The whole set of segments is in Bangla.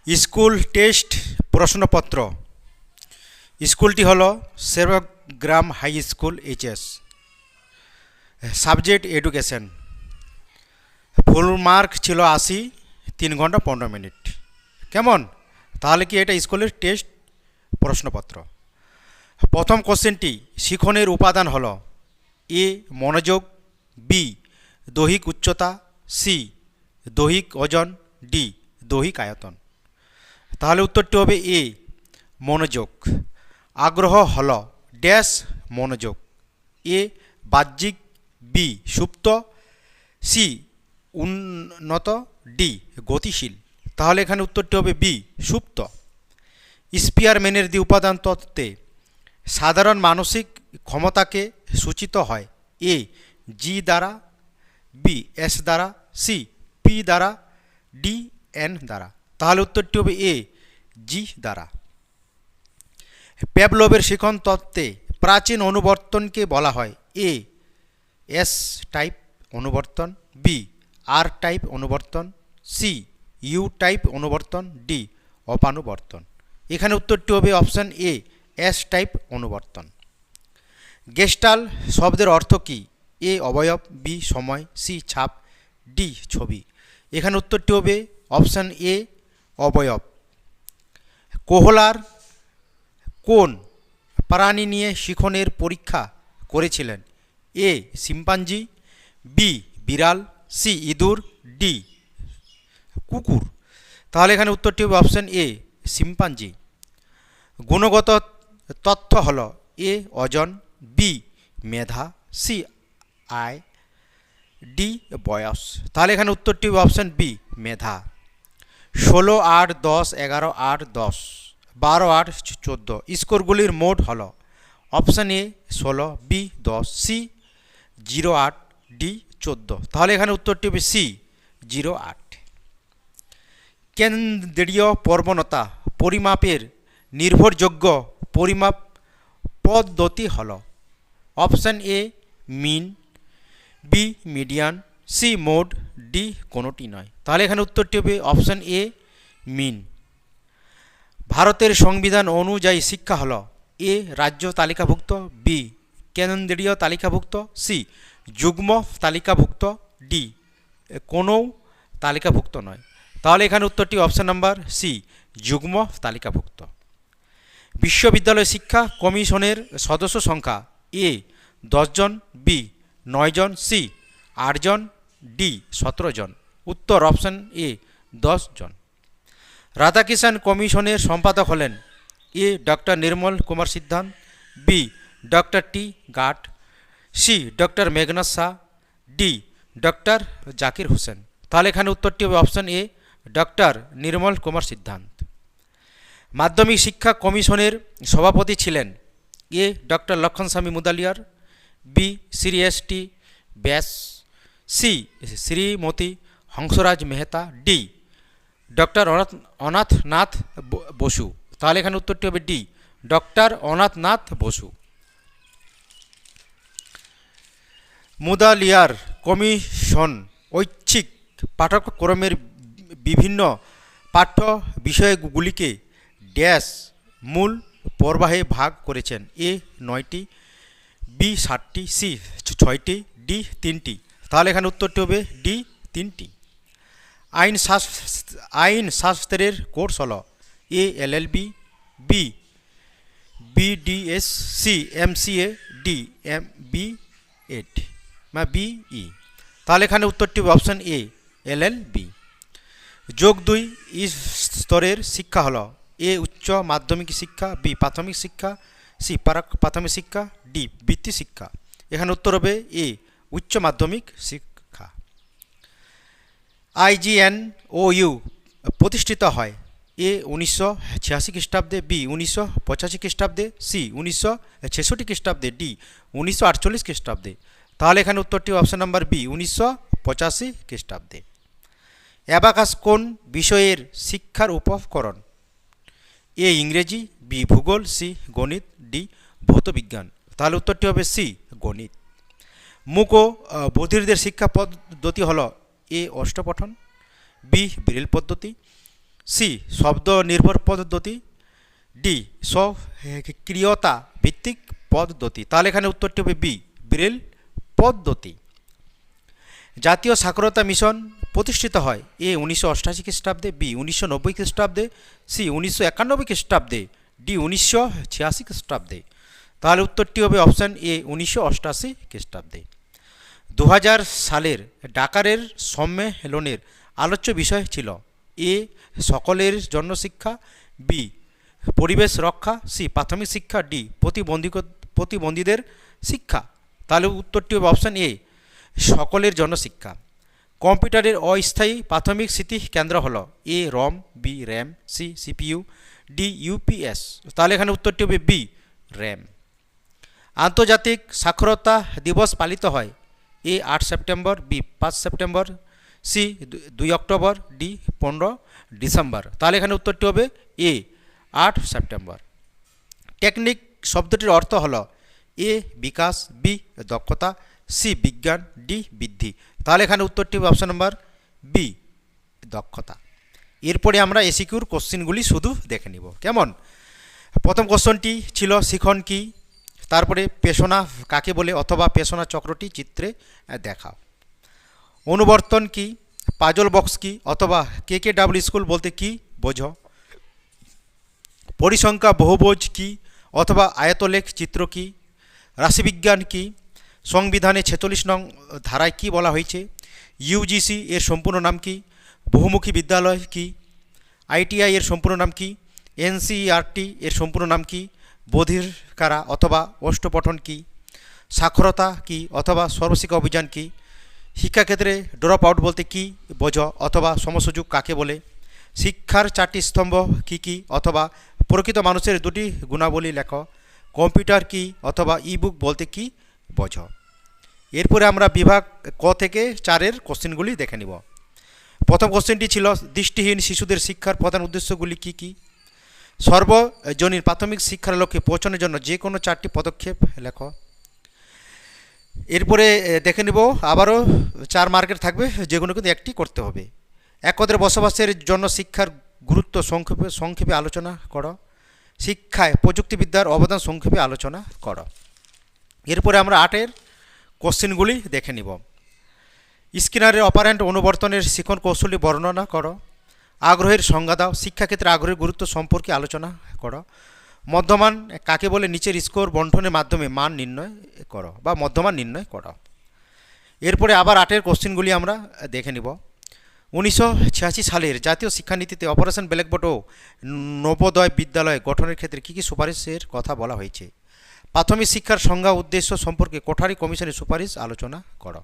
স্কুল টেস্ট প্রশ্নপত্র। স্কুলটি হলো Sebgram high school HS. Subject education. Full mark ছিল 80, 3 ঘন্টা 15 মিনিট। কেমন? তাহলে কি এটা স্কুলের টেস্ট প্রশ্নপত্র। প্রথম কোশ্চেনটি, শিখনের উপাদান হলো এ মনোযোগ, বি দৈহিক উচ্চতা, সি দৈহিক ওজন, ডি দৈহিক আয়তন। তাহলে উত্তরটি হবে এ মনোযোগ। আগ্রহ হল ড্যাশ মনোযোগ। এ বাহ্যিক, বি সুপ্ত, সি উন্নত, ডি গতিশীল। তাহলে এখানে উত্তরটি হবে বি সুপ্ত। স্পিয়ারম্যানের দ্বি উপাদান তত্ত্বে সাধারণ মানসিক ক্ষমতাকে সূচিত হয় এ জি দ্বারা, বি এস দ্বারা, সি পি দ্বারা, ডি এন দ্বারা। তাহলে উত্তরটি হবে এ জি দ্বারা। প্যাভলোভের শিখন তত্ত্বে প্রাচীন অনুবর্তনকে বলা হয় এ এস টাইপ অনুবর্তন, বি আর টাইপ অনুবর্তন, সি ইউ টাইপ অনুবর্তন, ডি অপানুবর্তন। এখানে উত্তরটি হবে অপশান এ এস টাইপ অনুবর্তন। গেস্টাল্ট শব্দের অর্থ কী? এ অবয়ব, বি সময়, সি ছাপ, ডি ছবি। এখানে উত্তরটি হবে অপশান এ অবয়ব। কোহলার কোন প্রাণী নিয়ে শিখনের পরীক্ষা করেছিলেন? এ শিম্পাঞ্জি, বি বিড়াল, সি ইঁদুর, ডি কুকুর। তাহলে এখানে উত্তরটি হবে অপশান এ শিম্পাঞ্জি। গুণগত তথ্য হল এ ওজন, বি মেধা, সি আয়, ডি বয়স। তাহলে এখানে উত্তরটি হবে অপশান বি মেধা। 16, 8, 10, 11, 8, 10, 12, 8, 14 স্কোরগুলির মোট হল option A 16, B 10, C 08, D 14। তাহলে এখানে উত্তরটি হবে সি 08। কেন্দ্রীয় প্রবণতা পরিমাপের নির্ভরযোগ্য পরিমাপ পদ্ধতি হল option A mean, B median, C mode, D কোনোটি নয়। তাহলে এখানে উত্তরটি হবে অপশান এ মিন। ভারতের সংবিধান অনুযায়ী শিক্ষা হল এ রাজ্য তালিকাভুক্ত, বি কেন্দ্রীয় তালিকাভুক্ত, সি যুগ্ম তালিকাভুক্ত, ডি কোনো তালিকাভুক্ত নয়। তাহলে এখানে উত্তরটি অপশান নাম্বার সি যুগ্ম তালিকাভুক্ত। বিশ্ববিদ্যালয় শিক্ষা কমিশনের সদস্য সংখ্যা এ 10 জন, বি 9 জন, সি 8 জন, ডি 17 জন। উত্তর অপশান এ 10 জন। রাধাকিষাণ কমিশনের সম্পাদক হলেন এ doctor Nirmal Kumar Siddhanta, B doctor T গাট, C doctor Meghnath Shah, D doctor Zakir Hussain. তাহলে এখানে উত্তরটি হবে option A doctor Nirmal Kumar Siddhanta. মাধ্যমিক শিক্ষা কমিশনের সভাপতি ছিলেন A doctor Lakshmanswami Mudaliar, B Shri S T Vyas, C Shrimati Hansraj Mehta, D doctor Anathnath Basu. তাহলে এখানে উত্তরটি হবে D doctor Anathnath Basu. Mudaliar commission ঐচ্ছিক পাঠ্যক্রমের বিভিন্ন পাঠ্য বিষয়গুলিকে ড্যাশ মূল প্রবাহে ভাগ করেছেন এ 9টি, বি 7টি, সি 6টি, ডি 3টি। তাহলে এখানে উত্তরটি হবে ডি 3টি। আইন শাস্ত্রের কোর্স হল A LLB, B BDS, C MCA, D MBEd বা বিই। তাহলে এখানে উত্তরটি হবে অপশান এ এলএলবি। যোগ 2 স্তরের শিক্ষা হল এ উচ্চ মাধ্যমিক শিক্ষা, বি প্রাথমিক শিক্ষা, সি প্রাথমিক শিক্ষা, ডি বৃত্তি শিক্ষা। এখানে উত্তর হবে এ উচ্চ মাধ্যমিক শিক্ষা। IGNOU প্রতিষ্ঠিত হয় এ 1986 খ্রিস্টাব্দে, বি 1985 খ্রিস্টাব্দে, সি 1966 খ্রিস্টাব্দে, ডি 1948 খ্রিস্টাব্দে। তাহলে এখানে উত্তরটি অপশান নাম্বার বি 1985 খ্রিস্টাব্দে। অ্যাবাকাস কোন বিষয়ের শিক্ষার উপকরণ? এ ইংরেজি, বি ভূগোল, সি গণিত, ডি ভৌতবিজ্ঞান। তাহলে উত্তরটি হবে সি গণিত। মূক ও বধিরদের শিক্ষা পদ্ধতি হল এ অষ্টপঠন, বি ব্রেল পদ্ধতি, সি শব্দ নির্ভর পদ্ধতি, ডি স্বক্রিয়তা ভিত্তিক পদ্ধতি। তাহলে এখানে উত্তরটি হবে বি ব্রেল পদ্ধতি। জাতীয় সাক্ষরতা মিশন প্রতিষ্ঠিত হয় এ 1988 খ্রিস্টাব্দে, বি 1990 খ্রিস্টাব্দে, সি 1991 খ্রিস্টাব্দে, ডি 1986 খ্রিস্টাব্দে। তাহলে উত্তরটি হবে অপশান এ 1988 খ্রিস্টাব্দে। 2000 সালের ডাকারের সম্মেলনের আলোচ্য বিষয় ছিল এ সকলের জন্য শিক্ষা, বি পরিবেশ রক্ষা, সি প্রাথমিক শিক্ষা, ডি প্রতিবন্ধীদের শিক্ষা। তাহলে উত্তরটি হবে অপশান এ সকলের জন্য শিক্ষা। কম্পিউটারের অস্থায়ী প্রাথমিক স্মৃতি কেন্দ্র হল A ROM, B RAM, C CPU, D UPS. তাহলে এখানে উত্তরটি হবে বি র্যাম। আন্তর্জাতিক সাক্ষরতা দিবস পালিত হয় A 8 September, B 5 September, C 2 October, D 15 December. তাহলে এখানে উত্তরটি হবে এ 8 সেপ্টেম্বর। টেকনিক শব্দটির অর্থ হল এ বিকাশ, বি দক্ষতা, সি বিজ্ঞান, ডি বৃদ্ধি। তাহলে এখানে উত্তরটি হবে অপশন নাম্বার বি দক্ষতা। এরপরে আমরা এসিকিউর কোশ্চেনগুলি শুধু দেখে নিব। কেমন? প্রথম কোশ্চেনটি ছিল শিখন কি, তারপরে পেশনা কাকে বলে অথবা পেশনা চক্রটি চিত্রে দেখাও। অনুবর্তন কি, পাজল বক্স কি অথবা KKW স্কুল বলতে কি বোঝো। পরিসংখ্যা বহুভুজ কি অথবা আয়তলেখ চিত্র কি। রাশিবিজ্ঞান কি, সংবিধানে 46 নং ধারায় কি বলা হয়েছে। ইউজিসি এর সম্পূর্ণ নাম কি। বহুমুখী বিদ্যালয় কি। ITI এর সম্পূর্ণ নাম কি। NCERT এর সম্পূর্ণ নাম কি। বধির কারা অথবা অষ্টপঠন কি। সাক্ষরতা কি অথবা সর্বশিক্ষা অভিযান কি। শিক্ষাক্ষেত্রে ড্রপ আউট বলতে কি বোঝো অথবা সমসুযোগ কাকে বলে। শিক্ষার 4টি স্তম্ভ কি কি অথবা প্রকৃত মানুষের 2টি গুণাবলী লেখো। কম্পিউটার কি অথবা ইবুক বলতে কি বোঝো। এরপরে আমরা বিভাগ ক থেকে 4-এর কোশ্চেনগুলি দেখে নিব। প্রথম কোশ্চেনটি ছিল দৃষ্টিহীন শিশুদের শিক্ষার প্রধান উদ্দেশ্যগুলি কি কি। সর্বজনীন প্রাথমিক শিক্ষার লক্ষ্যে পৌঁছানোর জন্য যে কোনো 4টি পদক্ষেপ লেখো। এরপরে দেখে নিব আবারও 4 মার্কের থাকবে, যেগুলো কিন্তু একটি করতে হবে। একত্রে বসবাসের জন্য শিক্ষার গুরুত্ব সংক্ষেপে আলোচনা করো। শিক্ষায় প্রযুক্তিবিদ্যার অবদান সংক্ষেপে আলোচনা করো। এরপরে আমরা 8-এর কোশ্চেনগুলি দেখে নিব। স্কিনারের অপারেন্ট অনুবর্তনের শিখন কৌশলী বর্ণনা করো। আগ্রহের সংজ্ঞা দাও। শিক্ষাক্ষেত্রে আগ্রহের গুরুত্ব সম্পর্কে আলোচনা করো। মধ্যমান কাকে বলে নিচের স্কোর বন্টনের মাধ্যমে মান নির্ণয় করো বা মধ্যমান নির্ণয় করো। এরপরে আবার 8-এর কোশ্চেনগুলি আমরা দেখে নিব। 1986 সালের জাতীয় শিক্ষানীতিতে অপারেশন ব্ল্যাকবোর্ড ও নবোদয় বিদ্যালয় গঠনের ক্ষেত্রে কী কী সুপারিশের কথা বলা হয়েছে। প্রাথমিক শিক্ষার সংজ্ঞা উদ্দেশ্য সম্পর্কে কোঠারি কমিশনের সুপারিশ আলোচনা করো।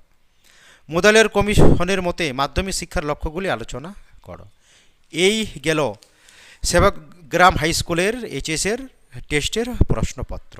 মোদালের কমিশনের মতে মাধ্যমিক শিক্ষার লক্ষ্যগুলি আলোচনা করো। এই গেল সেবকগ্রাম হাই স্কুলের HS-এর টেস্টের প্রশ্নপত্র।